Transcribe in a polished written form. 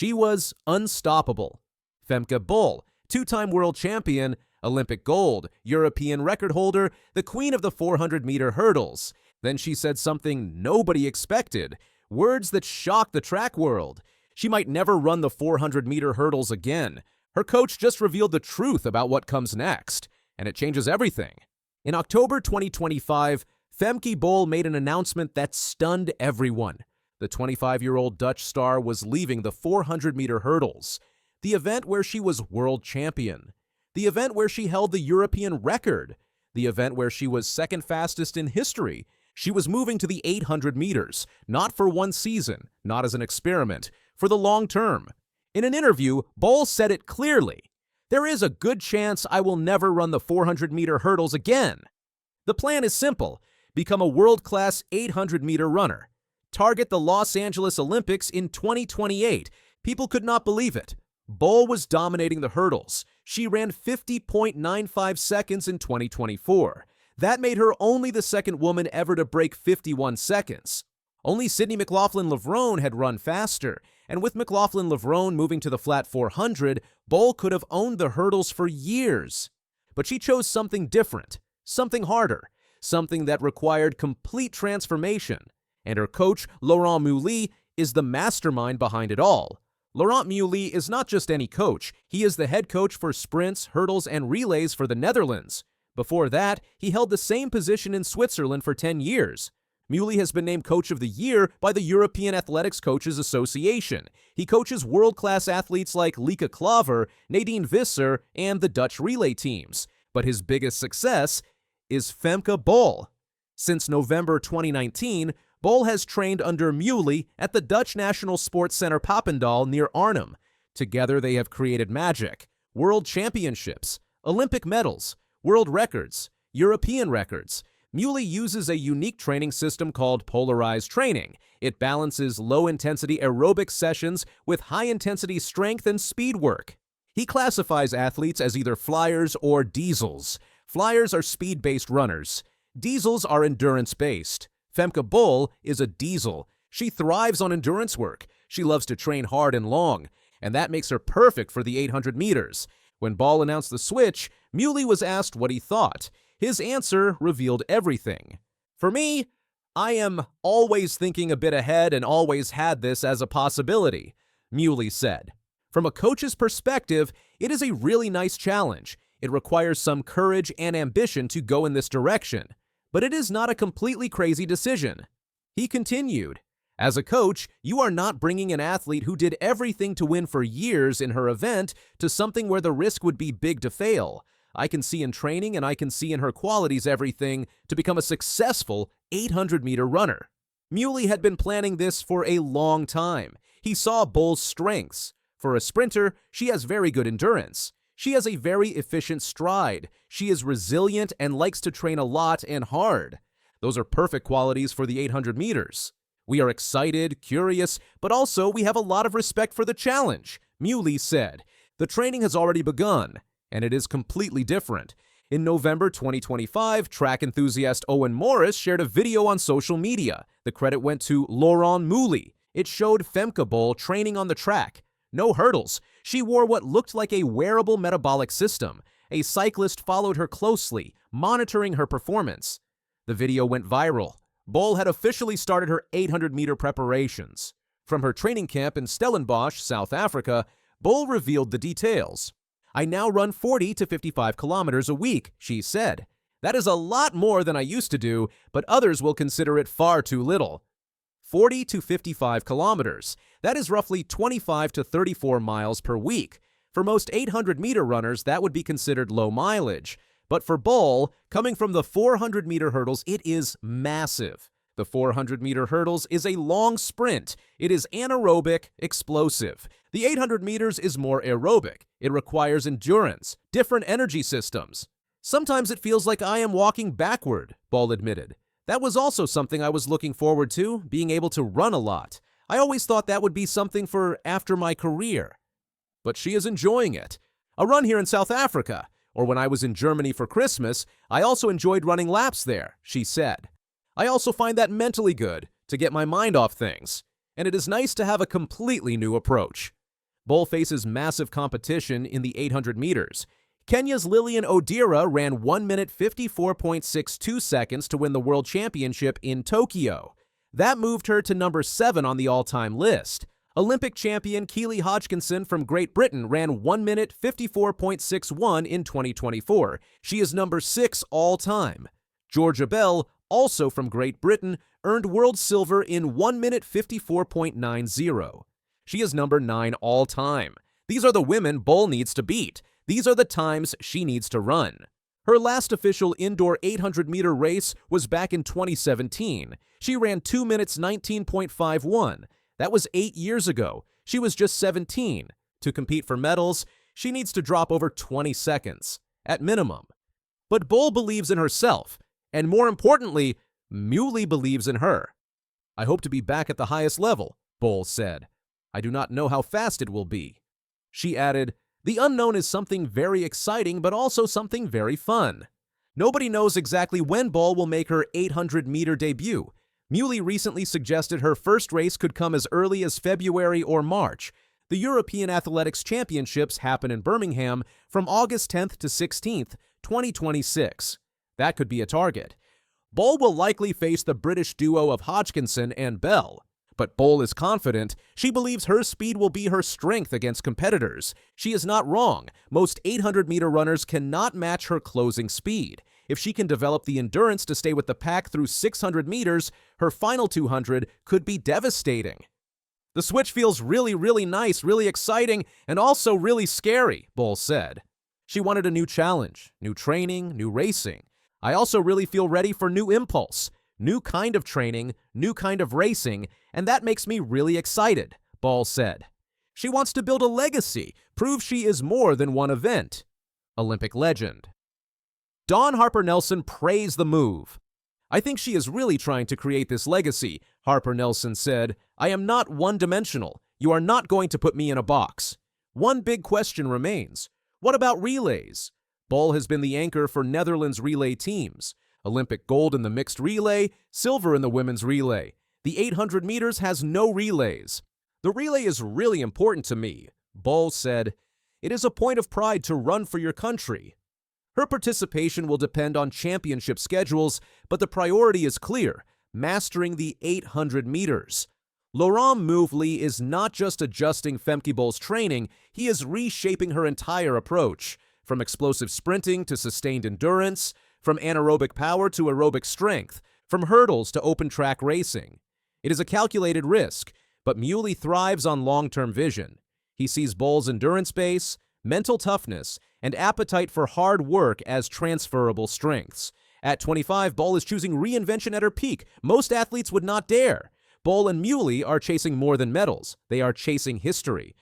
She was unstoppable. Femke Bol, two-time world champion, Olympic gold, European record holder, the queen of the 400-meter hurdles. Then she said something nobody expected, words that shocked the track world. She might never run the 400-meter hurdles again. Her coach just revealed the truth about what comes next, and it changes everything. In October 2025, Femke Bol made an announcement that stunned everyone. The 25-year-old Dutch star was leaving the 400-meter hurdles, the event where she was world champion, the event where she held the European record, the event where she was second fastest in history. She was moving to the 800 meters, not for one season, not as an experiment, for the long term. In an interview, Bol said it clearly. There is a good chance I will never run the 400-meter hurdles again. The plan is simple. Become a world-class 800-meter runner. Target the Los Angeles Olympics in 2028. People could not believe it. Bol was dominating the hurdles. She ran 50.95 seconds in 2024. That made her only the second woman ever to break 51 seconds. Only Sydney McLaughlin-Levrone had run faster, and with McLaughlin-Levrone moving to the flat 400, Bol could have owned the hurdles for years. But she chose something different, something harder, something that required complete transformation. And her coach, Laurent Meuwly, is the mastermind behind it all. Laurent Meuwly is not just any coach. He is the head coach for sprints, hurdles, and relays for the Netherlands. Before that, he held the same position in Switzerland for 10 years. Meuwly has been named Coach of the Year by the European Athletics Coaches Association. He coaches world-class athletes like Lieke Klaver, Nadine Visser, and the Dutch relay teams. But his biggest success is Femke Bol. Since November 2019, Bol has trained under Meuwly at the Dutch National Sports Center Papendal near Arnhem. Together they have created magic, world championships, Olympic medals, world records, European records. Meuwly uses a unique training system called polarized training. It balances low-intensity aerobic sessions with high-intensity strength and speed work. He classifies athletes as either flyers or diesels. Flyers are speed-based runners. Diesels are endurance-based. Femke Bol is a diesel. She thrives on endurance work. She loves to train hard and long, and that makes her perfect for the 800 meters. When Bol announced the switch, Meuwly was asked what he thought. His answer revealed everything. For me, I am always thinking a bit ahead and always had this as a possibility, Meuwly said. From a coach's perspective, it is a really nice challenge. It requires some courage and ambition to go in this direction, but it is not a completely crazy decision. He continued, as a coach, you are not bringing an athlete who did everything to win for years in her event to something where the risk would be big to fail. I can see in training and I can see in her qualities everything to become a successful 800-meter runner. Meuwly had been planning this for a long time. He saw Bol's strengths. For a sprinter, she has very good endurance. She has a very efficient stride. She is resilient and likes to train a lot and hard. Those are perfect qualities for the 800 meters. We are excited, curious, but also we have a lot of respect for the challenge, Meuwly said. The training has already begun, and it is completely different. In November 2025, track enthusiast Owen Morris shared a video on social media. The credit went to Laurent Meuwly. It showed Femke Bol training on the track. No hurdles. She wore what looked like a wearable metabolic system. A cyclist followed her closely, monitoring her performance. The video went viral. Bol had officially started her 800-meter preparations. From her training camp in Stellenbosch, South Africa, Bol revealed the details. I now run 40 to 55 kilometers a week, she said. That is a lot more than I used to do, but others will consider it far too little. 40 to 55 kilometers. That is roughly 25 to 34 miles per week. For most 800-meter runners, that would be considered low mileage. But for Bol, coming from the 400-meter hurdles, it is massive. The 400-meter hurdles is a long sprint. It is anaerobic, explosive. The 800 meters is more aerobic. It requires endurance, different energy systems. Sometimes it feels like I am walking backward, Bol admitted. That was also something I was looking forward to, being able to run a lot. I always thought that would be something for after my career. But she is enjoying it. A run here in South Africa, or when I was in Germany for Christmas, I also enjoyed running laps there, she said. I also find that mentally good, to get my mind off things. And it is nice to have a completely new approach. Bol faces massive competition in the 800 meters. Kenya's Lilian Odira ran 1 minute 54.62 seconds to win the World Championship in Tokyo. That moved her to number 7 on the all-time list. Olympic champion Keely Hodgkinson from Great Britain ran 1 minute 54.61 in 2024. She is number 6 all-time. Georgia Bell, also from Great Britain, earned world silver in 1 minute 54.90. She is number 9 all-time. These are the women Bol needs to beat. These are the times she needs to run. Her last official indoor 800-meter race was back in 2017. She ran 2 minutes 19.51. That was 8 years ago. She was just 17. To compete for medals, she needs to drop over 20 seconds, at minimum. But Bol believes in herself, and more importantly, Meuwly believes in her. "I hope to be back at the highest level," Bol said. "I do not know how fast it will be." She added, "The unknown is something very exciting, but also something very fun." Nobody knows exactly when Bol will make her 800-meter debut. Meuwly recently suggested her first race could come as early as February or March. The European Athletics Championships happen in Birmingham from August 10th to 16th, 2026. That could be a target. Bol will likely face the British duo of Hodgkinson and Bell. But Bol is confident. She believes her speed will be her strength against competitors. She is not wrong. Most 800-meter runners cannot match her closing speed. If she can develop the endurance to stay with the pack through 600 meters, her final 200 could be devastating. "The switch feels really nice, really exciting, and also really scary," Bol said. She wanted a new challenge, new training, new racing. "I also really feel ready for new impulse, new kind of training, new kind of racing, and that makes me really excited," Bol said. She wants to build a legacy, prove she is more than one event. Olympic legend. Dawn Harper-Nelson praised the move. "I think she is really trying to create this legacy," Harper-Nelson said. "I am not one-dimensional. You are not going to put me in a box." One big question remains. What about relays? Bol has been the anchor for Netherlands relay teams. Olympic gold in the mixed relay, silver in the women's relay. The 800 meters has no relays. "The relay is really important to me," Bol said. "It is a point of pride to run for your country." Her participation will depend on championship schedules, but the priority is clear: mastering the 800 meters. Laurent Meuwly is not just adjusting Femke Bol's training, he is reshaping her entire approach. From explosive sprinting to sustained endurance, from anaerobic power to aerobic strength, from hurdles to open track racing. It is a calculated risk, but Meuwly thrives on long-term vision. He sees Bol's endurance base, mental toughness, and appetite for hard work as transferable strengths. At 25, Bol is choosing reinvention at her peak. Most athletes would not dare. Bol and Meuwly are chasing more than medals. They are chasing history.